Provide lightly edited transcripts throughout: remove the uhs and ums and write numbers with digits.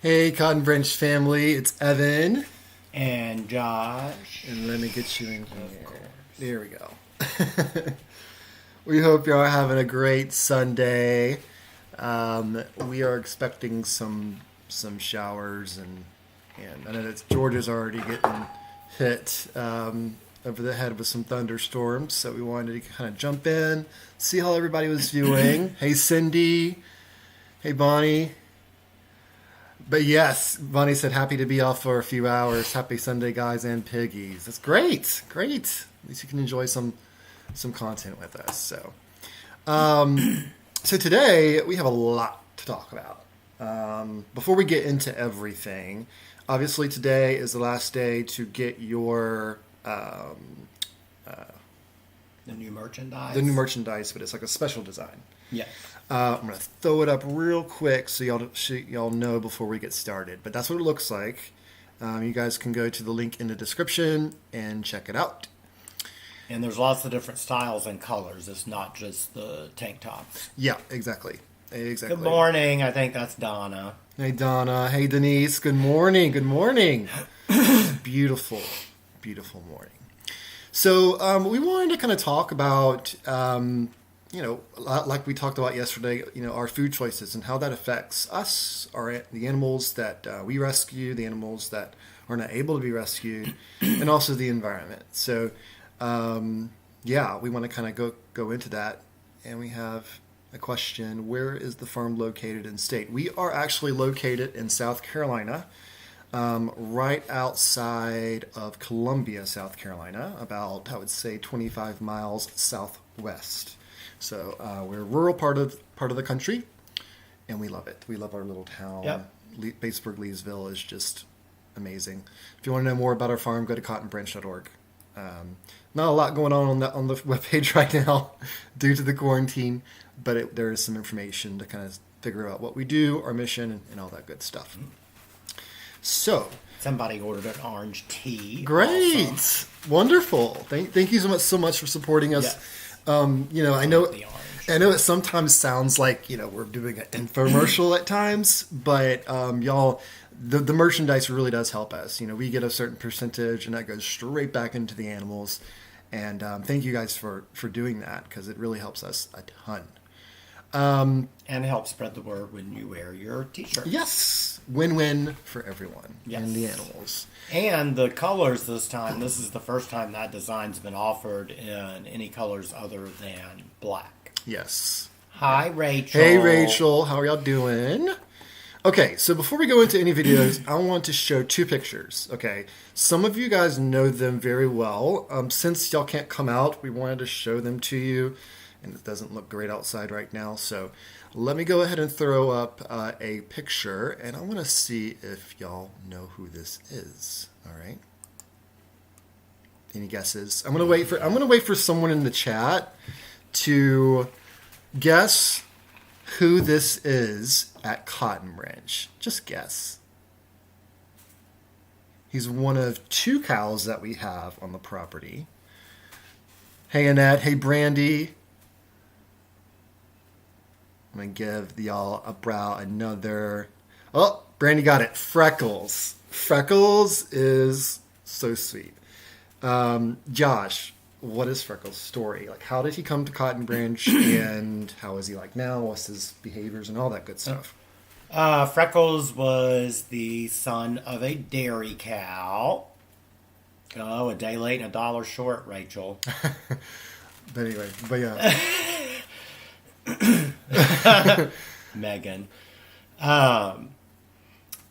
Hey, Cotton Branch family, it's Evan. And Josh. And let me get you in here. There we go. We hope you're all having a great Sunday. We are expecting some showers, and I know that Georgia's already getting hit over the head with some thunderstorms, so we wanted to kind of jump in, see how everybody was doing. Hey, Cindy. Hey, Bonnie. But yes, Bonnie said, happy to be off for a few hours. Happy Sunday, guys and piggies. That's great. Great. At least you can enjoy some content with us. So today we have a lot to talk about. Before we get into everything, obviously today is the last day to get your The new merchandise. the new merchandise, but it's like a special design. Yeah. I'm going to throw it up real quick so y'all know before we get started. But that's what it looks like. You guys can go to the link in the description and check it out. And there's lots of different styles and colors. It's not just the tank tops. Yeah, exactly. Good morning. I think that's Donna. Hey, Donna. Hey, Denise. Good morning. Good morning. Beautiful, beautiful morning. So we wanted to kind of talk about... like we talked about yesterday, our food choices and how that affects us, the animals that we rescue, the animals that are not able to be rescued, and also the environment. So, we want to kind of go into that. And we have a question: where is the farm located in state? We are actually located in South Carolina, right outside of Columbia, South Carolina, about, I would say, 25 miles southwest. So we're a rural part of the country, and we love it. We love our little town. Yep. Batesburg-Leesville is just amazing. If you want to know more about our farm, go to cottonbranch.org. Not a lot going on the webpage right now due to the quarantine, but there is some information to kind of figure out what we do, our mission, and all that good stuff. So Somebody ordered an orange tea. great, Also. Wonderful. Thank you so much for supporting us. Yes. I know The orange. it sometimes sounds like, we're doing an infomercial at times, but y'all, the merchandise really does help us. We get a certain percentage, and that goes straight back into the animals. And thank you guys for doing that, because it really helps us a ton. And help spread the word when you wear your t-shirt. Yes, win-win for everyone Yes. and the animals. And the colors this time, this is the first time that design's been offered in any colors other than black. Yes. Hi, Rachel. Hey, Rachel. How are y'all doing? Okay, so before we go into any videos, I want to show two pictures, okay? Some of you guys know them very well. Since y'all can't come out, we wanted to show them to you, and it doesn't look great outside right now, so let me go ahead and throw up a picture, and I want to see if y'all know who this is, all right? Any guesses? I'm gonna wait for someone in the chat to guess who this is at Cotton Branch. Just guess. He's one of two cows that we have on the property. Hey, Annette. Hey, Brandy. I'm going to give y'all another... Oh, Brandy got it. Freckles. Freckles is so sweet. Josh, what is Freckles' story? Like, how did he come to Cotton Branch, and how is he like now? What's his behaviors and all that good stuff? Freckles was the son of a dairy cow. Oh, a day late and $1 short, Rachel. But anyway, yeah. Megan.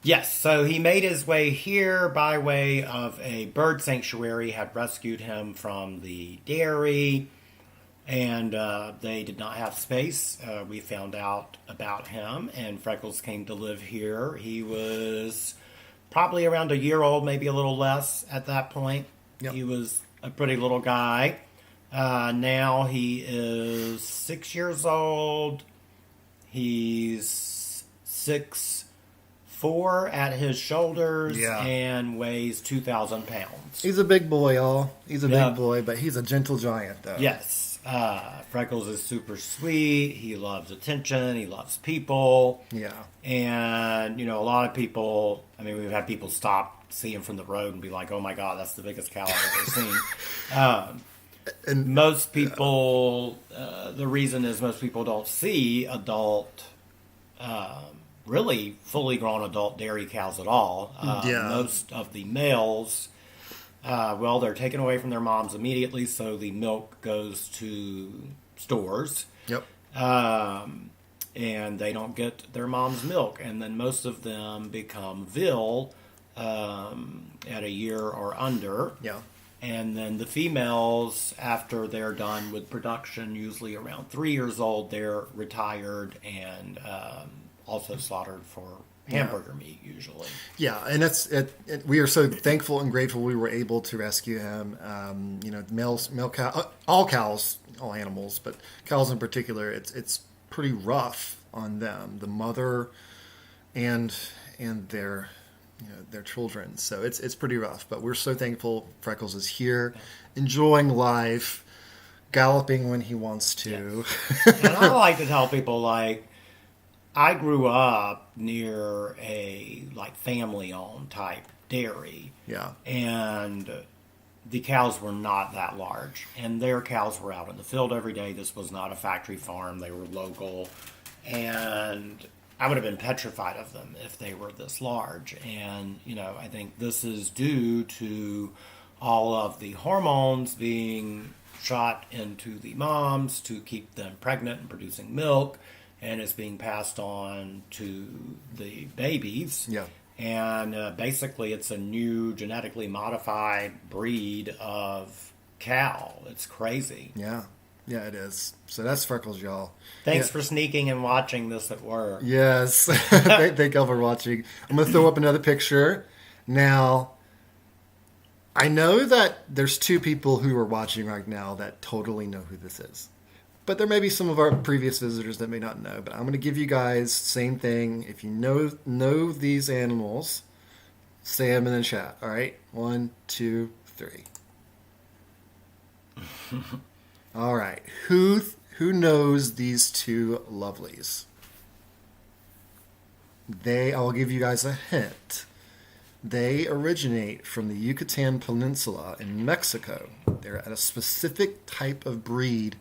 Yes, so he made his way here by way of a bird sanctuary, had rescued him from the dairy, and they did not have space. We found out about him, and Freckles came to live here. He was probably around a year old, maybe a little less at that point. Yep. He was a pretty little guy. Now he is 6 years old. He's 6'4" at his shoulders, and weighs 2,000 pounds. He's a big boy, y'all. He's a big boy, but he's a gentle giant, though. Yes. Freckles is super sweet. He loves attention. He loves people. Yeah. And, a lot of people, we've had people stop, see him from the road and be like, oh my God, that's the biggest cow I've ever seen. And Most people, the reason is most people don't see adult, really fully grown adult dairy cows at all. Yeah. Most of the males, they're taken away from their moms immediately, so the milk goes to stores. Yep. And they don't get their mom's milk. And then most of them become VIL at a year or under. Yeah. And then the females, after they're done with production, usually around 3 years old, they're retired and also slaughtered for hamburger meat, usually. Yeah, and we are so thankful and grateful we were able to rescue him. Male cow, all cows, all animals, but cows in particular, it's pretty rough on them, the mother and their their children. So it's pretty rough, but we're so thankful Freckles is here, enjoying life, galloping when he wants to. And I like to tell people, I grew up near a family-owned type dairy. Yeah. And the cows were not that large. And their cows were out in the field every day. This was not a factory farm. They were local. And I would have been petrified of them if they were this large. And, I think this is due to all of the hormones being shot into the moms to keep them pregnant and producing milk. And it's being passed on to the babies. Yeah. And basically, it's a new genetically modified breed of cow. It's crazy. Yeah. Yeah, it is. So that's Freckles, y'all. Thanks for sneaking and watching this at work. Yes. Thank y'all for watching. I'm going to throw up another picture. Now, I know that there's two people who are watching right now that totally know who this is. But there may be some of our previous visitors that may not know. But I'm going to give you guys same thing. If you know these animals, say them in the chat. All right? 1, 2, 3. All right. Who knows these two lovelies? I'll give you guys a hint. They originate from the Yucatan Peninsula in Mexico. They're a specific type of breed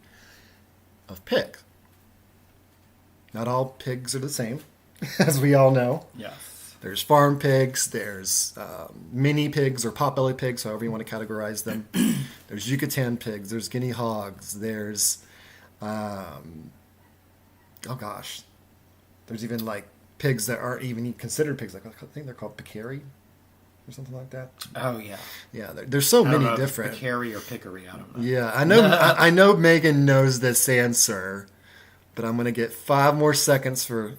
of pig. Not all pigs are the same, as we all know. Yes. There's farm pigs, there's mini pigs or potbelly pigs, however you want to categorize them. There's Yucatan pigs, there's guinea hogs, there's, there's even pigs that aren't even considered pigs. I think they're called peccary or something like that. Oh, yeah. Yeah, there's so many different. Peccary or pickery, I don't know. Yeah, I know. I know Megan knows this answer, but I'm going to get 5 more seconds for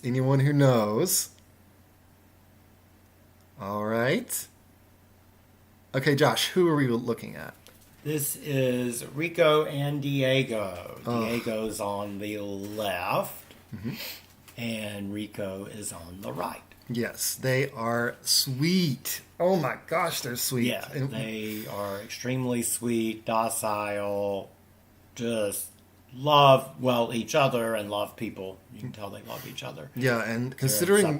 anyone who knows. All right. Okay, Josh, who are we looking at? This is Rico and Diego. Diego's on the left, and Rico is on the right. Yes, they are sweet. Oh my gosh, they're sweet. Yeah, they are extremely sweet, docile, just love each other and love people. You can tell they love each other. Yeah, and considering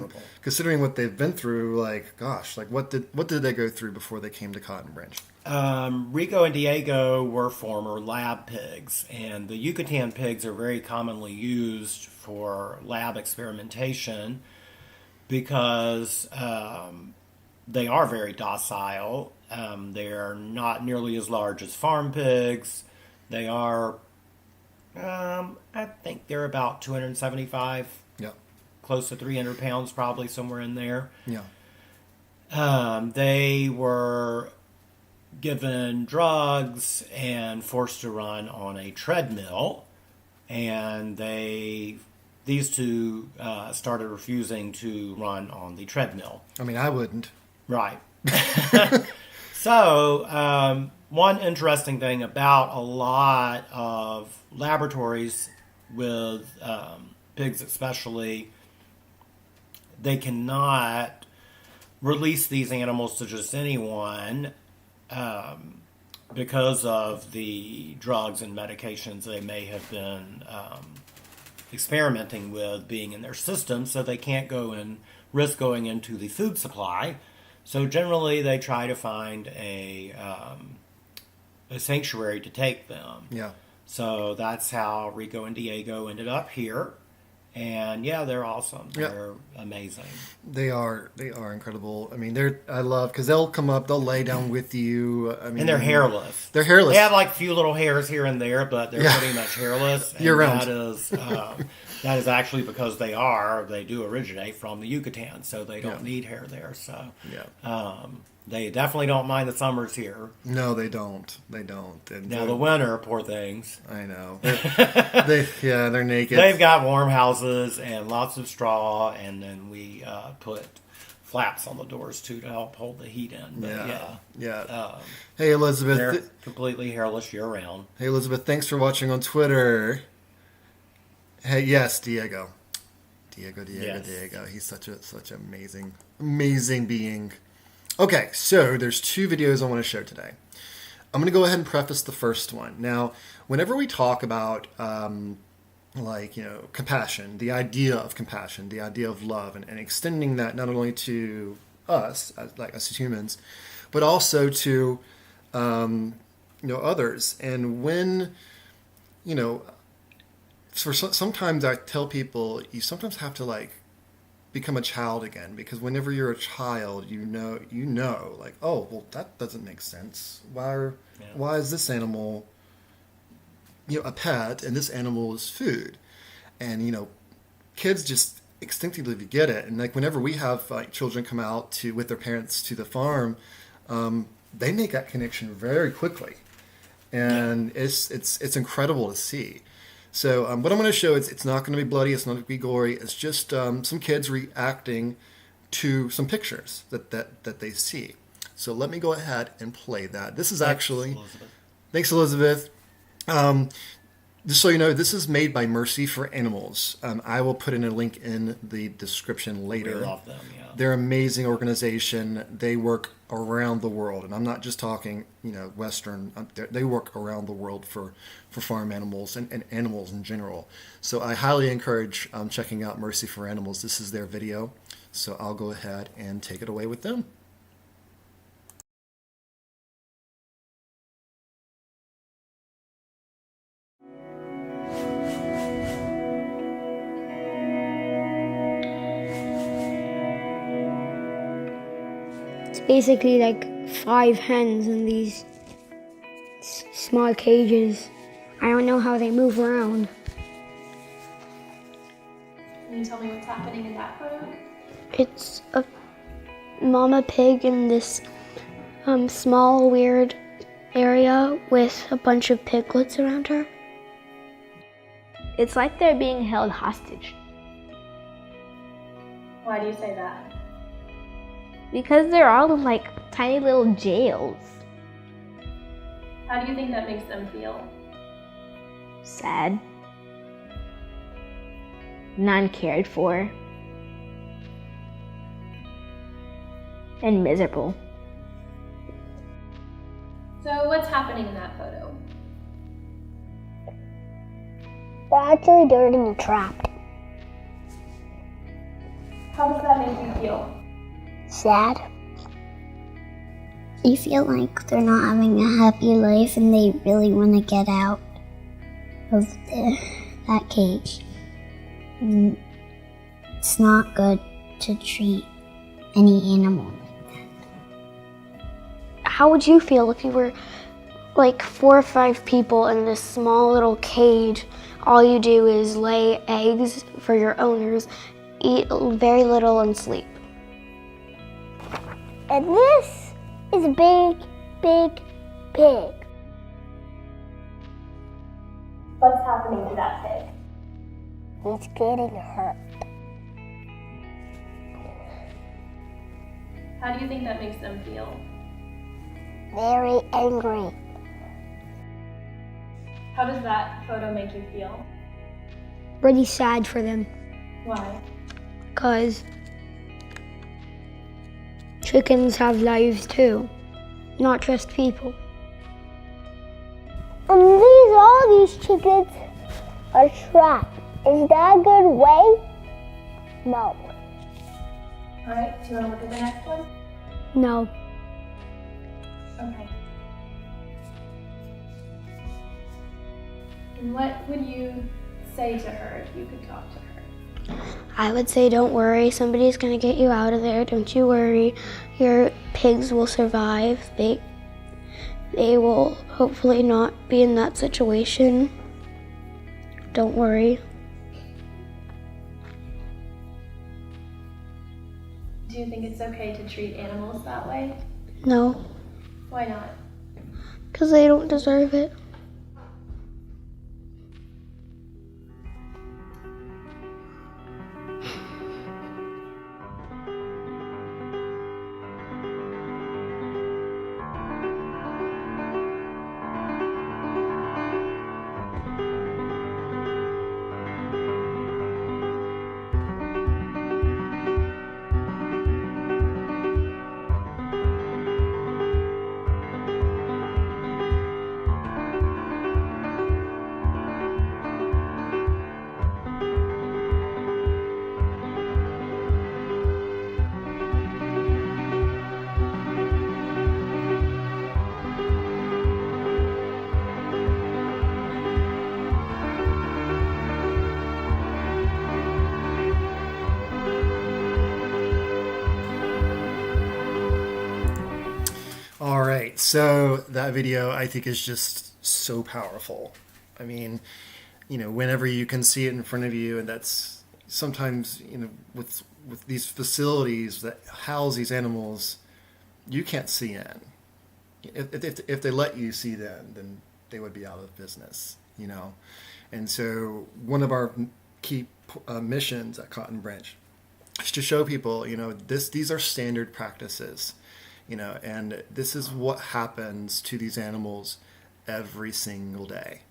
what they've been through, what did they go through before they came to Cotton Branch? Rico and Diego were former lab pigs, and the Yucatan pigs are very commonly used for lab experimentation because they are very docile. They're not nearly as large as farm pigs. They are, I think they're about 275, close to 300 pounds, probably somewhere in there. Yeah. They were given drugs and forced to run on a treadmill, and these two started refusing to run on the treadmill. I mean, I wouldn't. Right. So, one interesting thing about a lot of laboratories with pigs especially, they cannot release these animals to just anyone because of the drugs and medications they may have been experimenting with being in their system, so they can't go and risk going into the food supply. So generally, they try to find a sanctuary to take them. Yeah. So that's how Rico and Diego ended up here. And yeah, they're awesome. They're amazing. They are incredible. I mean, I love because they'll come up, they'll lay down with you. I mean, And they're hairless. They're hairless. They have like a few little hairs here and there, but they're pretty much hairless. Year round. That is actually because they do originate from the Yucatan, so they don't need hair there. So they definitely don't mind the summers here. No, they don't. They don't. And now the winter, poor things. I know. They're naked. They've got warm houses and lots of straw, and then we put flaps on the doors too to help hold the heat in. But Hey Elizabeth, they're completely hairless year round. Hey Elizabeth, thanks for watching on Twitter. Hey, yes, Diego. Yes. Diego. He's such an amazing being. Okay, so there's 2 videos I want to show today. I'm going to go ahead and preface the first one. Now, whenever we talk about compassion, the idea of compassion, the idea of love, and extending that not only to us as humans, but also to others. And when sometimes I tell people you sometimes have to become a child again, because whenever you're a child, you know, like, oh, well, that doesn't make sense. Why is this animal, a pet, and this animal is food? And kids just instinctively get it. And whenever we have children come out with their parents to the farm, they make that connection very quickly, and it's incredible to see. So what I'm going to show is it's not going to be bloody, it's not going to be gory. It's just some kids reacting to some pictures that they see. So let me go ahead and play that. This is actually... Thanks, Elizabeth. Just so you know, this is made by Mercy for Animals. I will put in a link in the description later. We love them, yeah. They're an amazing organization. They work around the world, and I'm not just talking, Western. They work around the world for farm animals and animals in general. So I highly encourage checking out Mercy for Animals. This is their video. So I'll go ahead and take it away with them. Basically like 5 hens in these small cages. I don't know how they move around. Can you tell me what's happening in that photo? It's a mama pig in this small weird area with a bunch of piglets around her. It's like they're being held hostage. Why do you say that? Because they're all in like tiny little jails. How do you think that makes them feel? Sad. Non-cared for. And miserable. So what's happening in that photo? They're actually dirty and trapped. How does that make you feel? Sad. You feel like they're not having a happy life and they really want to get out of that cage. And it's not good to treat any animal like that. How would you feel if you were like 4 or 5 people in this small little cage? All you do is lay eggs for your owners, eat very little, and sleep. And this is a big, big pig. What's happening to that pig? He's getting hurt. How do you think that makes them feel? Very angry. How does that photo make you feel? Really sad for them, Why? because chickens have lives too, not just people. these chickens are trapped. Is that a good way? No. Alright, do you want to look at the next one? No. Okay. And what would you say to her if you could talk to her? I would say, don't worry. Somebody's going to get you out of there. Don't you worry. Your pigs will survive. They will hopefully not be in that situation. Don't worry. Do you think it's okay to treat animals that way? No, Why not? because they don't deserve it. All right, so that video I think is just so powerful. I mean, whenever you can see it in front of you, and that's sometimes, with these facilities that house these animals, you can't see in. If they let you see them, then they would be out of business. And so one of our key missions at Cotton Branch is to show people, these are standard practices. And this is what happens to these animals every single day.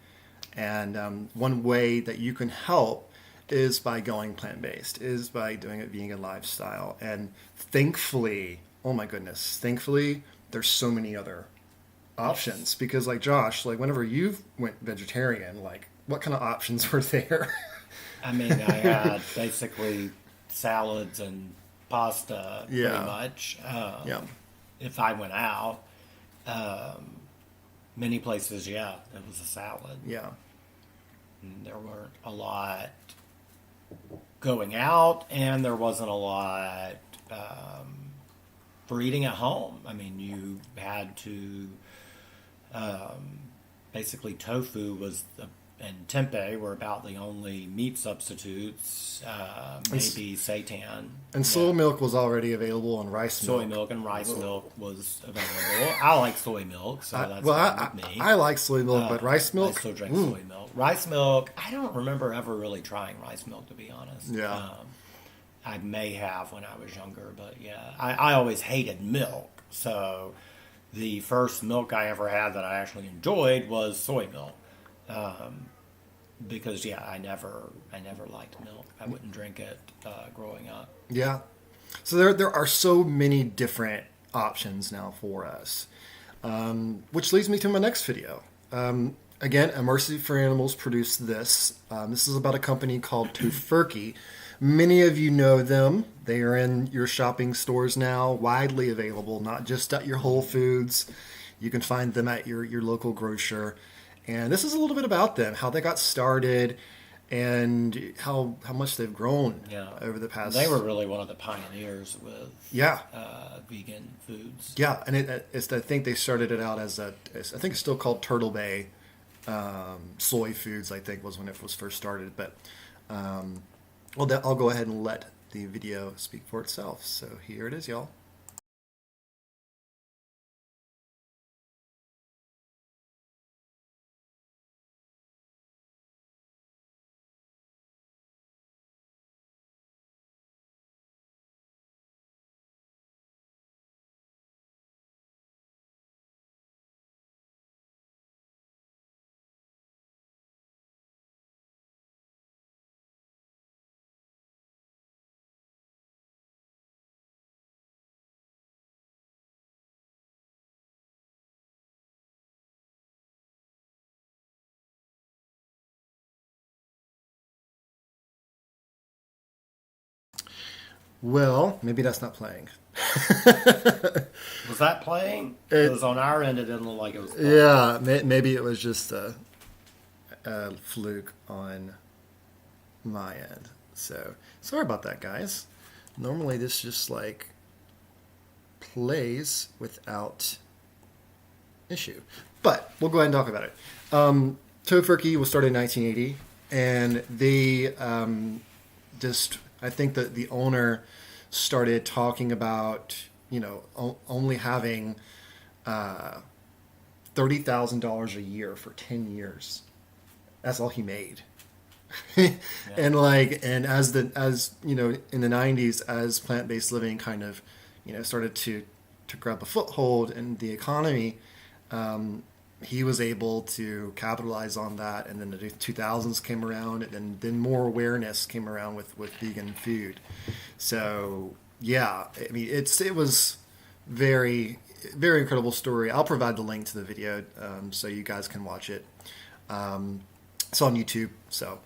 And one way that you can help is by going plant-based, is by doing a vegan lifestyle. And thankfully, oh my goodness, there's so many other options. Because like Josh, like whenever you went vegetarian, like what kind of options were there? I mean, I had basically salads and pasta pretty much. If I went out, many places, it was a salad. Yeah. And there weren't a lot going out, and there wasn't a lot for eating at home. I mean, you had to basically tofu and tempeh were about the only meat substitutes. Maybe seitan. And soy milk was already available, and rice milk. Soy milk and rice milk was available. I like soy milk, so that's fine with me. I like soy milk, but rice milk? I still drink soy milk. Rice milk, I don't remember ever really trying rice milk, to be honest. Yeah. I may have when I was younger, but I always hated milk. So the first milk I ever had that I actually enjoyed was soy milk. Because I never liked milk. I wouldn't drink it growing up. Yeah. So there are so many different options now for us, which leads me to my next video. Again, A Mercy for Animals produced this. This is about a company called Tofurky. Many of you know them. They are in your shopping stores now, widely available, not just at your Whole Foods. You can find them at your local grocer. And this is a little bit about them, how they got started, and how much they've grown over the past. They were really one of the pioneers with vegan foods. Yeah, and I think they started it out I think it's still called Turtle Bay Soy Foods, I think was when it was first started. But I'll go ahead and let the video speak for itself. So here it is, y'all. Well, maybe that's not playing. Was that playing? It was on our end. It didn't look like it was playing. Yeah, maybe it was just a fluke on my end. So sorry about that, guys. Normally this just like plays without issue, but we'll go ahead and talk about it. Tofurkey was started in 1980, and they just, I think that the owner started talking about, only having $30,000 a year for 10 years. That's all he made. And as in the 90s, as plant-based living kind of, started to grab a foothold in the economy, he was able to capitalize on that. And then the 2000s came around, and then more awareness came around with vegan food. So yeah, I mean, it was very, very incredible story. I'll provide the link to the video so you guys can watch it. It's on YouTube. So,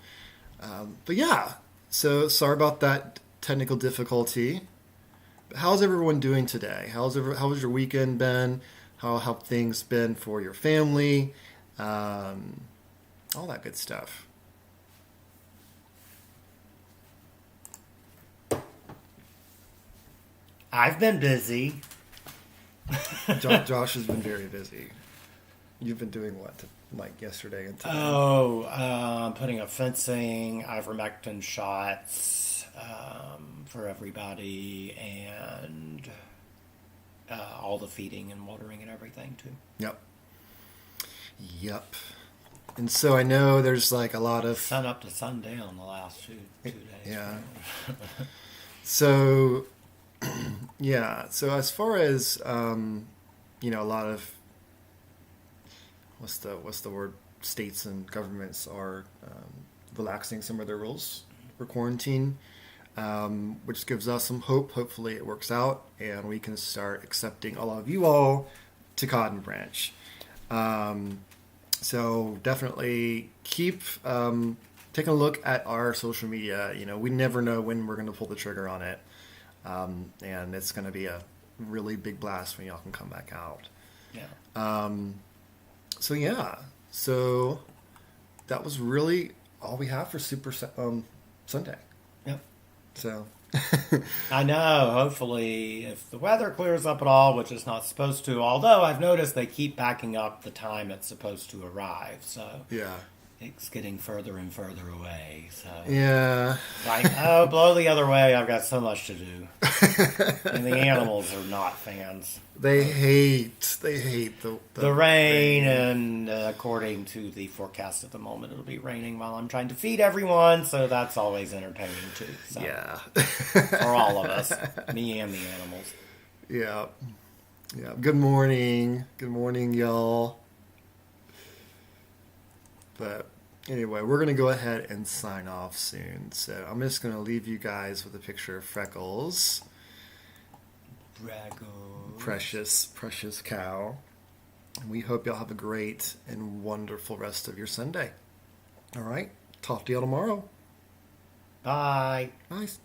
but yeah, so sorry about that technical difficulty. But how's everyone doing today? How has your weekend been? How have things been for your family? All that good stuff. I've been busy. Josh has been very busy. You've been doing what, like yesterday and today? Putting up fencing, ivermectin shots for everybody, and all the feeding and watering and everything too. Yep. And so I know there's like a lot of sun up to sundown the last two days. Yeah. So yeah. So as far as a lot of what's the word? States and governments are relaxing some of their rules for quarantine, which gives us some hope. Hopefully it works out and we can start accepting all of you all to Cotton Branch. So definitely keep taking a look at our social media. We never know when we're going to pull the trigger on it. And it's going to be a really big blast when y'all can come back out. Yeah. So that was really all we have for Super Sunday. Yep. So I know. Hopefully, if the weather clears up at all, which it's not supposed to, although I've noticed they keep backing up the time it's supposed to arrive. So yeah. it's getting further and further away. So Yeah. like, blow the other way. I've got so much to do. And the animals are not fans. They hate the rain, and according to the forecast at the moment, it'll be raining while I'm trying to feed everyone, so that's always entertaining too. So, yeah. for all of us, me and the animals. Yeah. Yeah. Good morning, y'all. But anyway, we're going to go ahead and sign off soon. So I'm just going to leave you guys with a picture of Freckles. Precious cow. And we hope y'all have a great and wonderful rest of your Sunday. All right. Talk to y'all tomorrow. Bye. Nice.